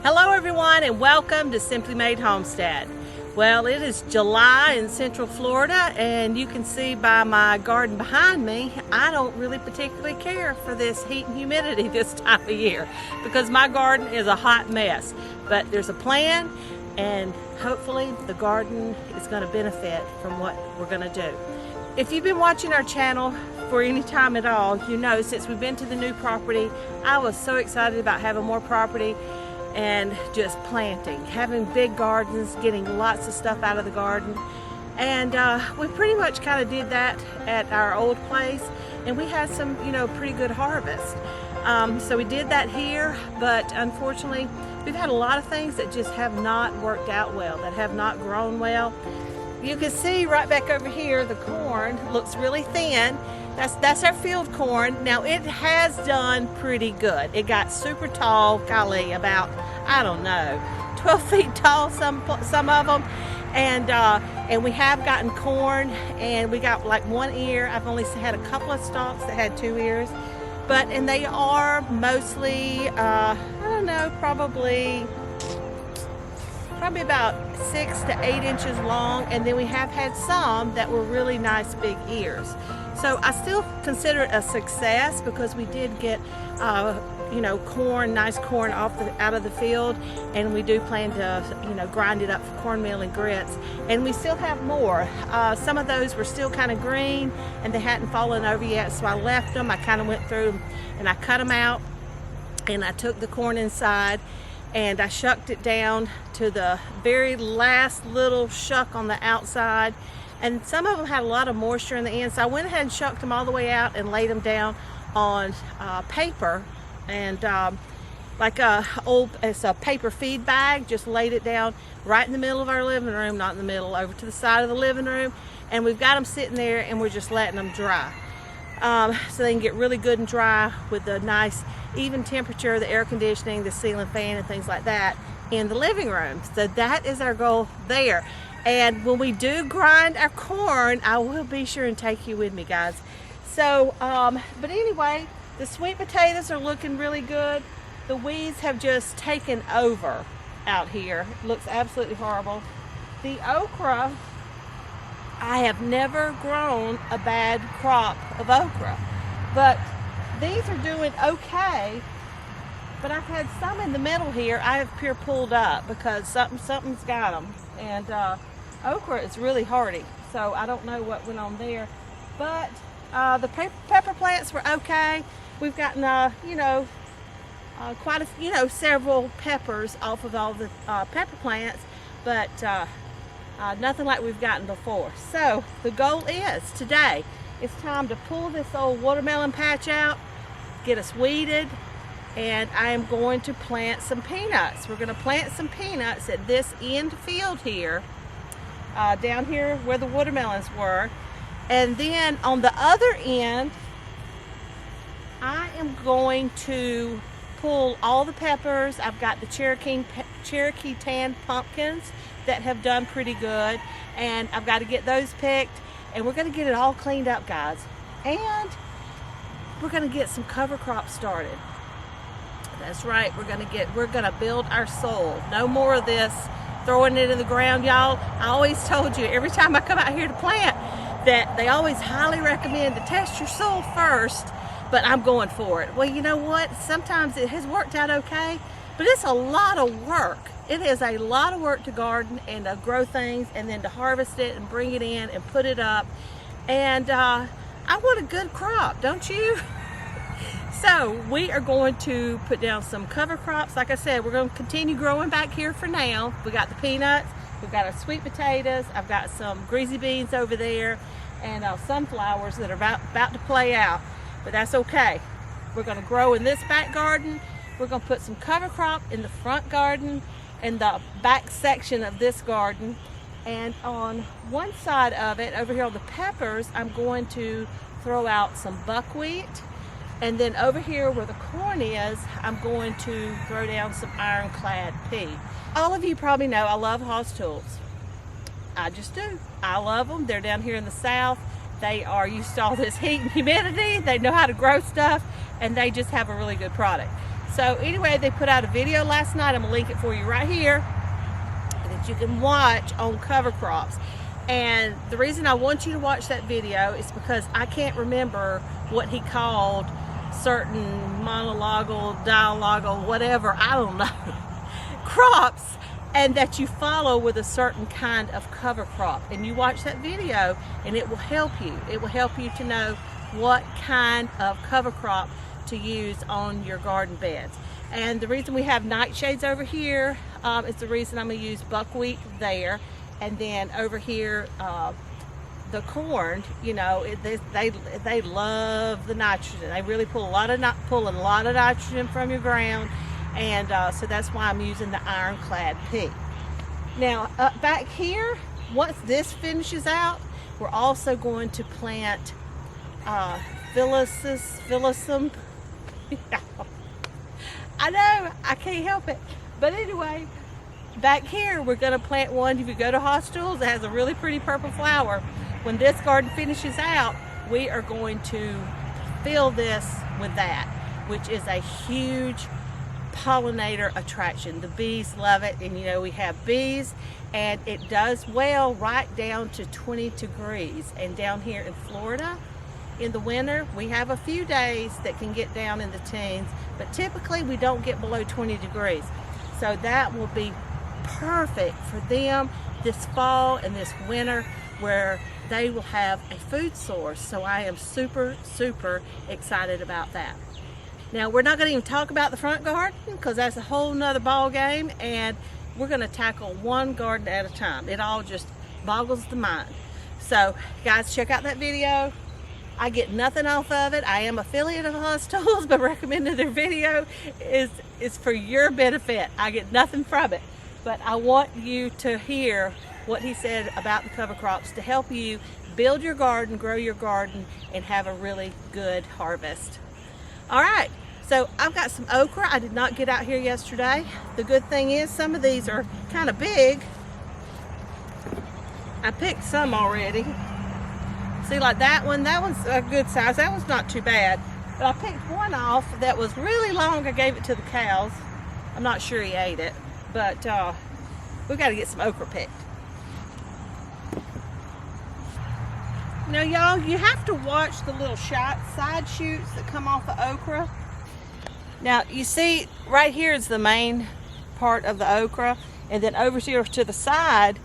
Hello everyone and welcome to Simply Made Homestead. Well, it is July in Central Florida and you can see by my garden behind me, I don't really particularly care for this heat and humidity this time of year because my garden is a hot mess. But there's a plan and hopefully the garden is going to benefit from what we're going to do. If you've been watching our channel for any time at all, you know since we've been to the new property, I was so excited about having more property and just planting, having big gardens, getting lots of stuff out of the garden. And we pretty much kind of did that at our old place and we had some, pretty good harvest. So we did that here, but unfortunately we've had a lot of things that just have not worked out well, that have not grown well. You can see right back over here, the corn looks really thin. That's our field corn. Now it has done pretty good. It got super tall, golly, about, I don't know, 12 feet tall, some of them. And we have gotten corn and we got like one ear. I've only had a couple of stalks that had 2 ears. And they are mostly, I don't know, probably about 6 to 8 inches long. And then we have had some that were really nice big ears. So I still consider it a success because we did get, corn, nice corn out of the field, and we do plan to, grind it up for cornmeal and grits. And we still have more. Some of those were still kind of green and they hadn't fallen over yet, so I left them. I kind of went through and I cut them out, and I took the corn inside and I shucked it down to the very last little shuck on the outside. And some of them had a lot of moisture in the end, so I went ahead and shucked them all the way out and laid them down on paper, and it's a paper feed bag. Just laid it down right in the middle of our living room, not in the middle, over to the side of the living room, and we've got them sitting there and we're just letting them dry, so they can get really good and dry with the nice even temperature, the air conditioning, the ceiling fan, and things like that in the living room. So that is our goal there. And when we do grind our corn, I will be sure and take you with me, guys. So, but anyway, the sweet potatoes are looking really good. The weeds have just taken over out here. It looks absolutely horrible. The okra, I have never grown a bad crop of okra, but these are doing okay. But I've had some in the middle here I have pure pulled up because something's got them. And okra is really hardy, so I don't know what went on there. But the pepper plants were okay. We've gotten, quite a, several peppers off of all the pepper plants, but nothing like we've gotten before. So the goal is today, it's time to pull this old watermelon patch out, get us weeded, and I am going to plant some peanuts. We're going to plant some peanuts at this end field here, down here where the watermelons were. And then on the other end, I am going to pull all the peppers. I've got the Cherokee tan pumpkins that have done pretty good, and I've got to get those picked, and we're going to get it all cleaned up, guys. And we're going to get some cover crops started. That's right, we're gonna build our soil. No more of this throwing it in the ground, y'all. I always told you, every time I come out here to plant, that they always highly recommend to test your soil first, but I'm going for it. Well, you know what? Sometimes it has worked out okay, but it's a lot of work. It is a lot of work to garden and to grow things and then to harvest it and bring it in and put it up. And I want a good crop, don't you? So we are going to put down some cover crops. Like I said, we're going to continue growing back here for now. We got the peanuts, we've got our sweet potatoes, I've got some greasy beans over there, and sunflowers that are about to play out. But that's okay. We're going to grow in this back garden. We're going to put some cover crop in the front garden and the back section of this garden. And on one side of it, over here on the peppers, I'm going to throw out some buckwheat. And then over here where the corn is, I'm going to throw down some ironclad pea. All of you probably know I love Haas tools. I just do. I love them. They're down here in the south. They are used to all this heat and humidity. They know how to grow stuff, and they just have a really good product. So anyway, they put out a video last night. I'm gonna link it for you right here that you can watch on cover crops. And the reason I want you to watch that video is because I can't remember what he called certain monologal, dialogal, whatever, I don't know, crops, and that you follow with a certain kind of cover crop. And you watch that video and it will help you. It will help you to know what kind of cover crop to use on your garden beds. And the reason we have nightshades over here is the reason I'm going to use buckwheat there. And then over here, the corn, you know, they love the nitrogen. They really pull a lot of nitrogen from your ground, and so that's why I'm using the ironclad pea. Now up back here, once this finishes out, we're also going to plant Phyllisum. I know, I can't help it, but anyway. Back here, we're going to plant one. If you go to Hostel's, it has a really pretty purple flower. When this garden finishes out, we are going to fill this with that, which is a huge pollinator attraction. The bees love it, and you know, we have bees, and it does well right down to 20 degrees. And down here in Florida, in the winter, we have a few days that can get down in the teens, but typically we don't get below 20 degrees. So that will be perfect for them this fall and this winter, where they will have a food source. So I am super excited about that. Now we're not going to even talk about the front garden because that's a whole nother ball game, and we're going to tackle one garden at a time. It all just boggles the mind. So guys, check out that video. I get nothing off of it. I am affiliate of Hostel's, but recommending their video is for your benefit. I get nothing from it. But I want you to hear what he said about the cover crops to help you build your garden, grow your garden, and have a really good harvest. All right, so I've got some okra. I did not get out here yesterday. The good thing is some of these are kind of big. I picked some already. See, like that one's a good size. That one's not too bad. But I picked one off that was really long. I gave it to the cows. I'm not sure he ate it. But we've got to get some okra picked. Now, y'all, you have to watch the little side shoots that come off the okra. Now, you see, right here is the main part of the okra. And then over here to the side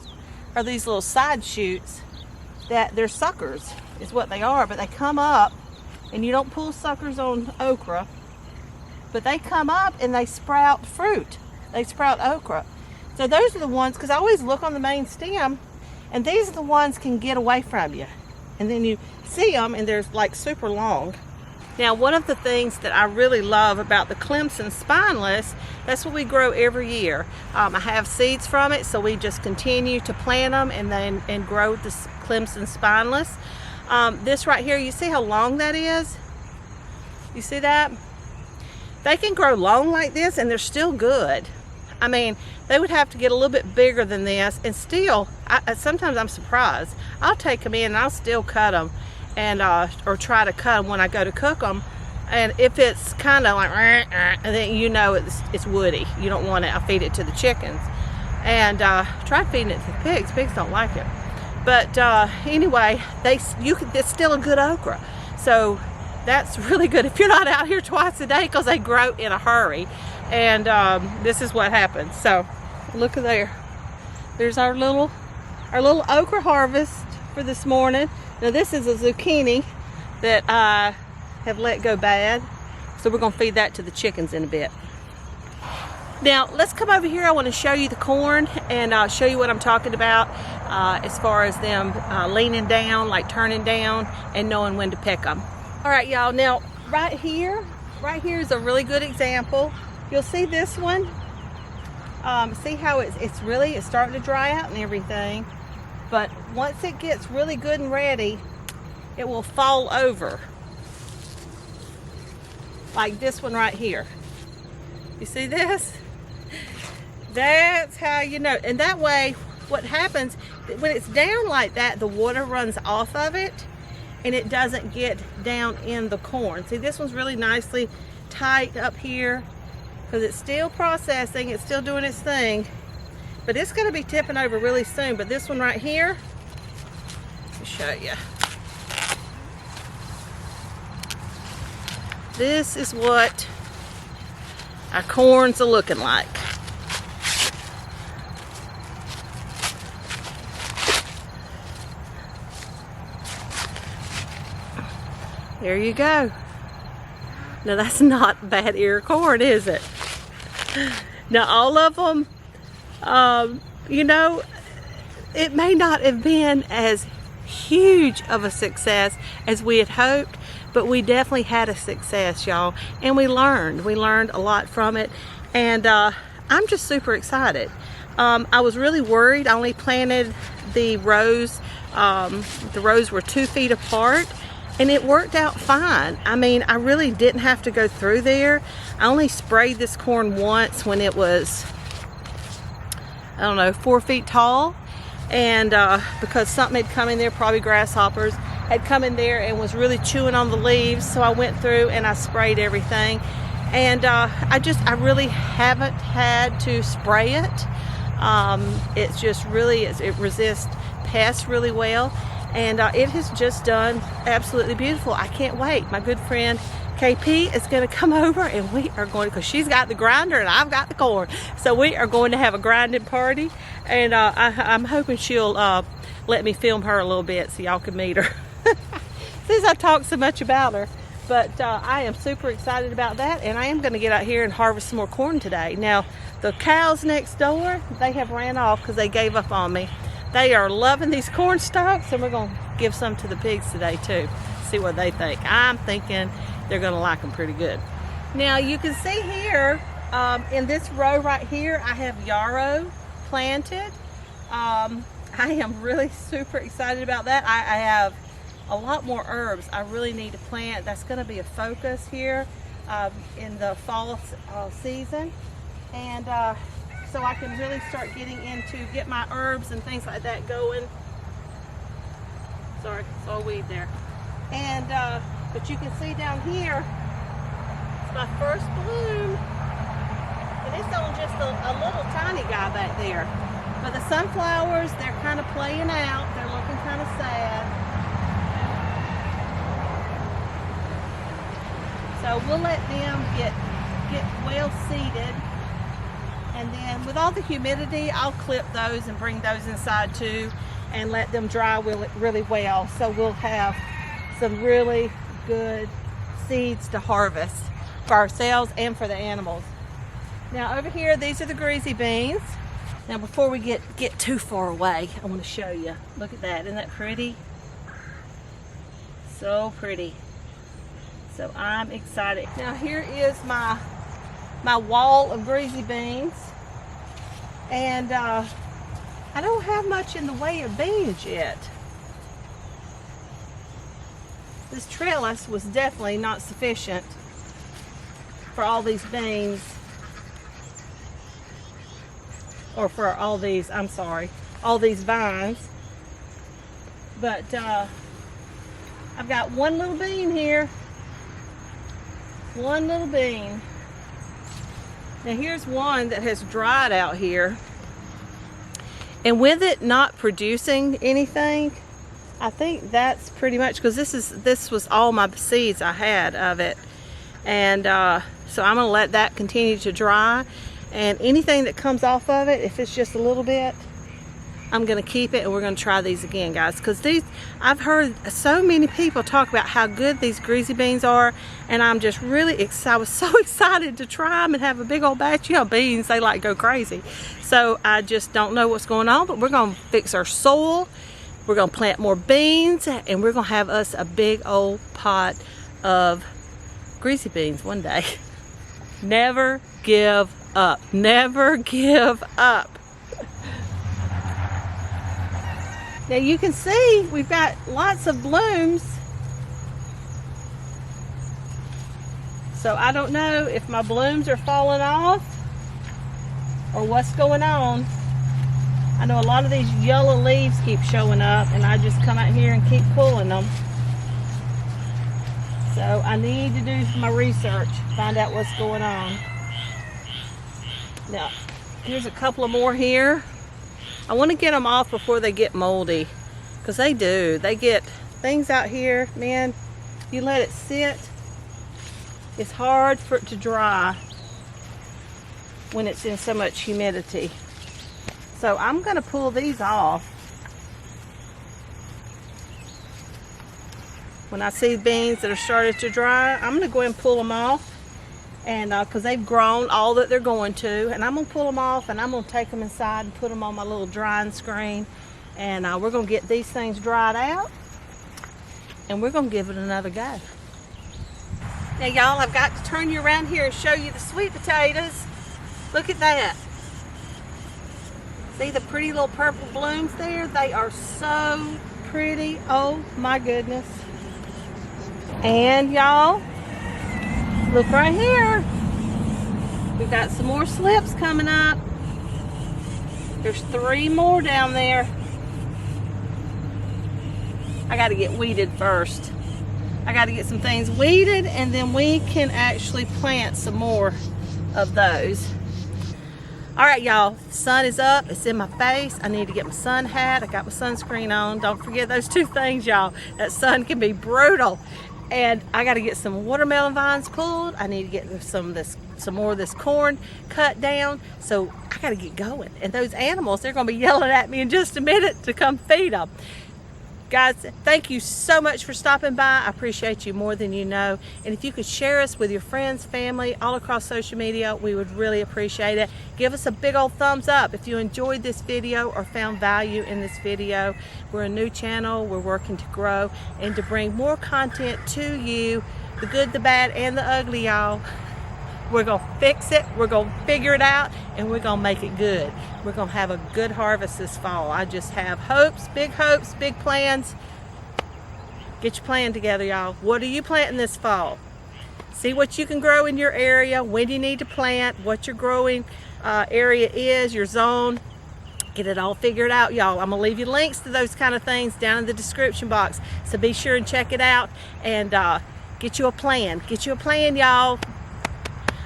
are these little side shoots that they're suckers, is what they are. But they come up, and you don't pull suckers on okra. But they come up and they sprout fruit. They sprout okra. So those are the ones, because I always look on the main stem, and these are the ones can get away from you. And then you see them, and they're like super long. Now, one of the things that I really love about the Clemson spineless, that's what we grow every year. I have seeds from it, so we just continue to plant them and grow the Clemson spineless. This right here, you see how long that is? You see that? They can grow long like this, and they're still good. I mean, they would have to get a little bit bigger than this, and still, sometimes I'm surprised. I'll take them in and I'll still cut them, and or try to cut them when I go to cook them. And if it's kind of like, and then you know it's woody. You don't want it. I feed it to the chickens, and try feeding it to the pigs. Pigs don't like it. But anyway, it's still a good okra. So that's really good if you're not out here twice a day, because they grow in a hurry. And this is what happens. So look at there. There's our little okra harvest for this morning. Now this is a zucchini that I have let go bad. So we're going to feed that to the chickens in a bit. Now let's come over here. I want to show you the corn and show you what I'm talking about as far as them leaning down, like turning down, and knowing when to pick them. All right, y'all. Now right here is a really good example. You'll see this one. See how it's starting to dry out and everything. But once it gets really good and ready, it will fall over. Like this one right here. You see this? That's how you know. And that way, what happens, when it's down like that, the water runs off of it and it doesn't get down in the corn. See, this one's really nicely tight up here. because it's still processing, it's still doing its thing, but it's going to be tipping over really soon. But this one right here, let me show you. This is what our corns are looking like. There you go. Now that's not bad ear corn, is it? Now all of them, you know, it may not have been as huge of a success as we had hoped, but we definitely had a success, y'all, and we learned a lot from it, and I'm just super excited. I was really worried. I only planted the rows were 2 feet apart, and it worked out fine. I mean, I really didn't have to go through there. I only sprayed this corn once when it was, I don't know, 4 feet tall, and because something had come in there, probably grasshoppers, had come in there and was really chewing on the leaves, so I went through and I sprayed everything. And I really haven't had to spray it. It's just really, it resists pests really well, and it has just done absolutely beautiful. I can't wait. My good friend KP is going to come over, and we are going, because she's got the grinder and I've got the corn, so we are going to have a grinding party, and I'm hoping she'll let me film her a little bit so y'all can meet her. Since I talked so much about her. But I am super excited about that, and I am going to get out here and harvest some more corn today. Now, the cows next door, they have ran off because they gave up on me. They are loving these corn stalks, and we're going to give some to the pigs today too. See what they think. I'm thinking they're going to like them pretty good. Now, you can see here, in this row right here, I have yarrow planted. I am really super excited about that. I have a lot more herbs I really need to plant. That's going to be a focus here in the fall season, and so I can really start get my herbs and things like that going. Sorry, saw a weed there. And but you can see down here, it's my first bloom, and it's on just a little tiny guy back there. But the sunflowers, they're kind of playing out. They're looking kind of sad. So we'll let them get well seeded, and then with all the humidity, I'll clip those and bring those inside too and let them dry really well. So we'll have some really good seeds to harvest for ourselves and for the animals. Now over here, these are the greasy beans. Now before we get too far away, I want to show you. Look at that, isn't that pretty? So pretty. So I'm excited. Now here is my wall of greasy beans, and I don't have much in the way of beans yet. This trellis was definitely not sufficient for all these beans, or for all these, I'm sorry, all these vines. But I've got one little bean here. One little bean. Now here's one that has dried out here, and with it not producing anything, I think that's pretty much, because this was all my seeds I had of it, and so I'm gonna let that continue to dry, and anything that comes off of it, if it's just a little bit, I'm gonna keep it, and we're gonna try these again, guys, because I've heard so many people talk about how good these greasy beans are, and I'm just really excited. I was so excited to try them and have a big old batch. You know, beans, they like go crazy. So I just don't know what's going on, but we're gonna fix our soil. We're gonna plant more beans, and we're gonna have us a big old pot of greasy beans one day. Never give up. Never give up. Now you can see we've got lots of blooms. So I don't know if my blooms are falling off or what's going on. I know a lot of these yellow leaves keep showing up, and I just come out here and keep pulling them. So I need to do my research, find out what's going on. Now, here's a couple of more here. I want to get them off before they get moldy, because they do. They get things out here, man, you let it sit, it's hard for it to dry when it's in so much humidity. So I'm going to pull these off. When I see beans that are started to dry, I'm going to go ahead and pull them off, and because they've grown all that they're going to, and I'm going to pull them off and I'm going to take them inside and put them on my little drying screen, and we're going to get these things dried out and we're going to give it another go. Now y'all, I've got to turn you around here and show you the sweet potatoes. Look at that. See the pretty little purple blooms there? They are so pretty. Oh my goodness. And y'all, look right here. We've got some more slips coming up. There's 3 more down there. I got to get weeded first. I got to get some things weeded, and then we can actually plant some more of those. All right, y'all, the sun is up. It's in my face. I need to get my sun hat. I got my sunscreen on. Don't forget those 2 things, y'all. That sun can be brutal. And I got to get some watermelon vines pulled. I need to get some more of this corn cut down. So I got to get going. And those animals, they're going to be yelling at me in just a minute to come feed them. Guys, thank you so much for stopping by. I appreciate you more than you know. And if you could share us with your friends, family, all across social media, we would really appreciate it. Give us a big old thumbs up if you enjoyed this video or found value in this video. We're a new channel. We're working to grow and to bring more content to you, the good, the bad, and the ugly, y'all. We're going to fix it, we're going to figure it out, and we're going to make it good. We're going to have a good harvest this fall. I just have hopes, big plans. Get your plan together, y'all. What are you planting this fall? See what you can grow in your area, when you need to plant, what your growing area is, your zone. Get it all figured out, y'all. I'm going to leave you links to those kind of things down in the description box. So be sure and check it out and get you a plan. Get you a plan, y'all.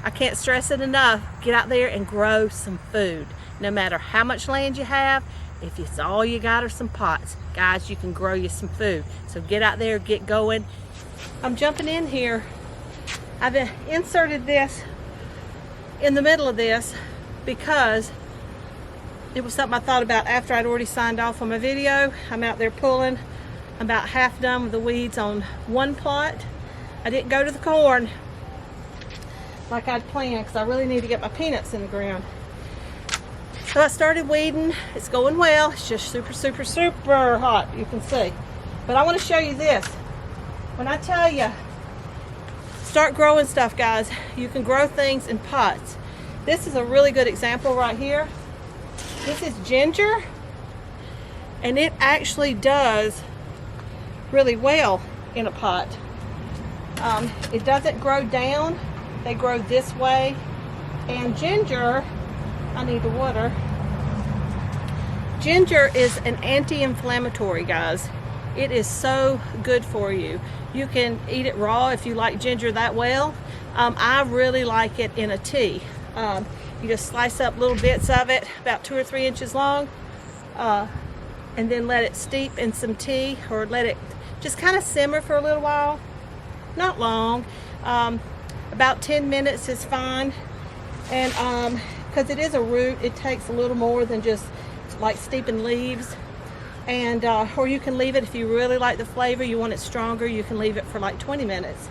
I can't stress it enough. Get out there and grow some food. No matter how much land you have, if it's all you got are some pots, guys, you can grow you some food. So get out there, get going. I'm jumping in here. I've inserted this in the middle of this because it was something I thought about after I'd already signed off on my video. I'm out there pulling. I'm about half done with the weeds on one plot. I didn't go to the corn like I'd planned because I really need to get my peanuts in the ground. So I started weeding. It's going well. It's just super hot, you can see. But I want to show you this. When I tell you, start growing stuff, guys, you can grow things in pots. This is a really good example right here. This is ginger, and it actually does really well in a pot. It doesn't grow down. They grow this way. And ginger, I need the water. Ginger is an anti-inflammatory, guys. It is so good for you. You can eat it raw if you like ginger that well. I really like it in a tea. You just slice up little bits of it, about 2 or 3 inches long, and then let it steep in some tea, or let it just kind of simmer for a little while. Not long. About 10 minutes is fine. And because it is a root, it takes a little more than just like steeping leaves. And or you can leave it, if you really like the flavor, you want it stronger, you can leave it for like 20 minutes.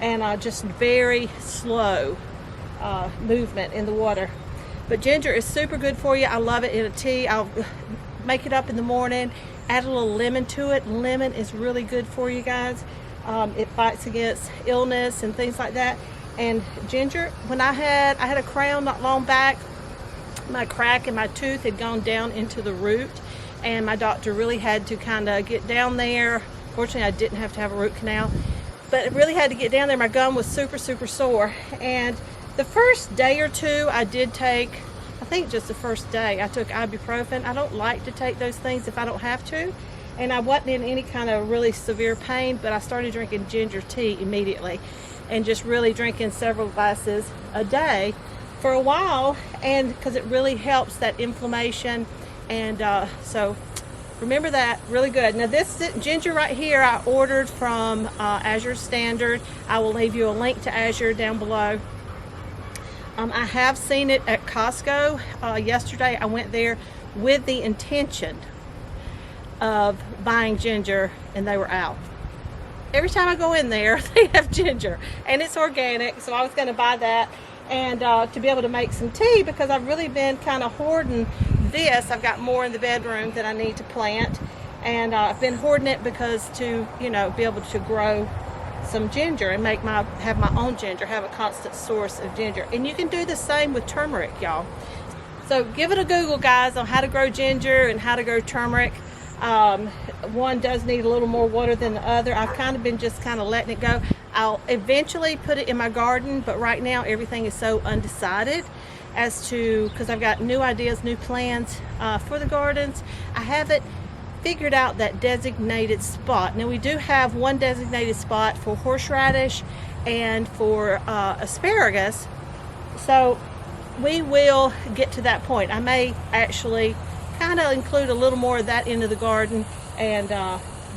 And just very slow movement in the water. But ginger is super good for you. I love it in a tea. I'll make it up in the morning, add a little lemon to it. Lemon is really good for you guys. It fights against illness and things like that. And ginger, when I had a crown not long back, my crack in my tooth had gone down into the root, and my doctor really had to kind of get down there. Fortunately, I didn't have to have a root canal, but it really had to get down there. My gum was super sore. And the first day or two I did take, I think just the first day, I took ibuprofen. I don't like to take those things if I don't have to. And I wasn't in any kind of really severe pain, but I started drinking ginger tea immediately, and just really drinking several glasses a day. for a while, and because it really helps that inflammation. And so remember that, really good. Now this ginger right here I ordered from Azure Standard. I will leave you a link to Azure down below. I have seen it at Costco. Yesterday I went there with the intention of buying ginger, and they were out. Every time I go in there, they have ginger, and it's organic, so I was going to buy that, and to be able to make some tea, because I've really been kind of hoarding this. I've got more in the bedroom that I need to plant, and I've been hoarding it because to, you know, be able to grow some ginger and have my own ginger, have a constant source of ginger. And you can do the same with turmeric, y'all. So give it a Google, guys, on how to grow ginger and how to grow turmeric. One does need a little more water than the other. I've kind of been just kind of letting it go. I'll eventually put it in my garden, but right now everything is so undecided as to, because I've got new ideas, new plans for the gardens. I haven't figured out that designated spot. Now we do have one designated spot for horseradish and for asparagus, so we will get to that point. I may actually kind of include a little more of that into the garden and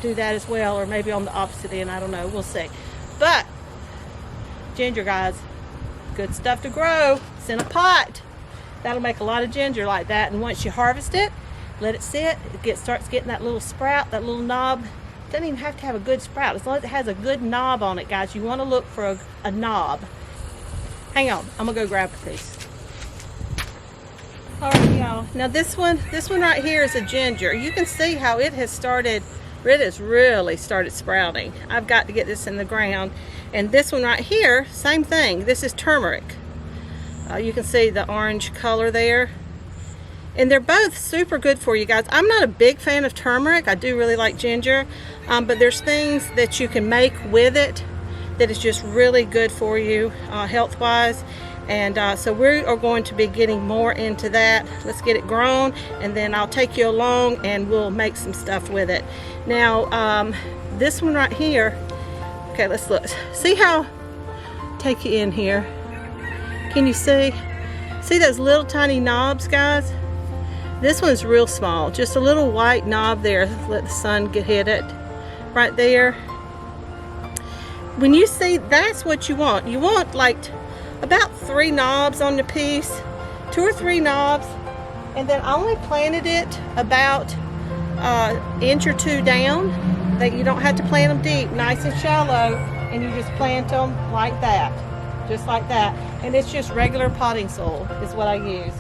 do that as well, or maybe on the opposite end, I don't know, we'll see. But ginger, guys, good stuff to grow. It's in a pot. That'll make a lot of ginger like that, and once you harvest it, let it sit, starts getting that little sprout, that little knob. It doesn't even have to have a good sprout, as long as it has a good knob on it, guys. You want to look for a knob. Hang on, I'm gonna go grab a piece. All right, y'all. Now this one right here is a ginger. You can see how it has really started sprouting. I've got to get this in the ground. And this one right here, same thing. This is turmeric. You can see the orange color there. And they're both super good for you guys. I'm not a big fan of turmeric. I do really like ginger, but there's things that you can make with it that is just really good for you health-wise. And so we are going to be getting more into that. Let's get it grown, and then I'll take you along and we'll make some stuff with it. Now, this one right here, okay, let's look. See how, take you in here. Can you see? See those little tiny knobs, guys? This one's real small, just a little white knob there. Let the sun hit it right there. When you see, that's what you want. You want like about 3 knobs on the piece, 2 or 3 knobs, and then I only planted it about an inch or 2 down. That you don't have to plant them deep, nice and shallow, and you just plant them like that, just like that. And it's just regular potting soil is what I used.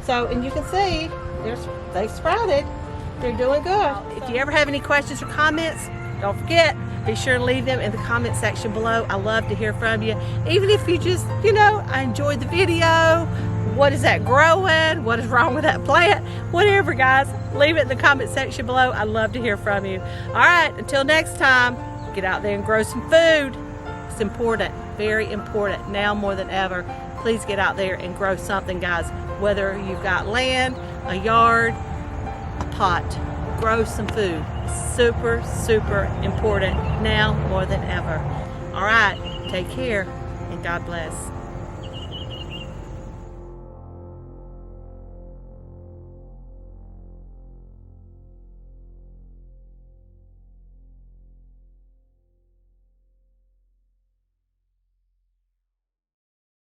So, and you can see they sprouted. They're doing good. If you ever have any questions or comments, don't forget, be sure to leave them in the comment section below. I love to hear from you. Even if you just, you know, I enjoyed the video. What is that growing? What is wrong with that plant? Whatever, guys, leave it in the comment section below. I love to hear from you. All right, until next time, get out there and grow some food. It's important, very important, now more than ever. Please get out there and grow something, guys. Whether you've got land, a yard, a pot, grow some food. Super, super important now more than ever. All right, take care and God bless.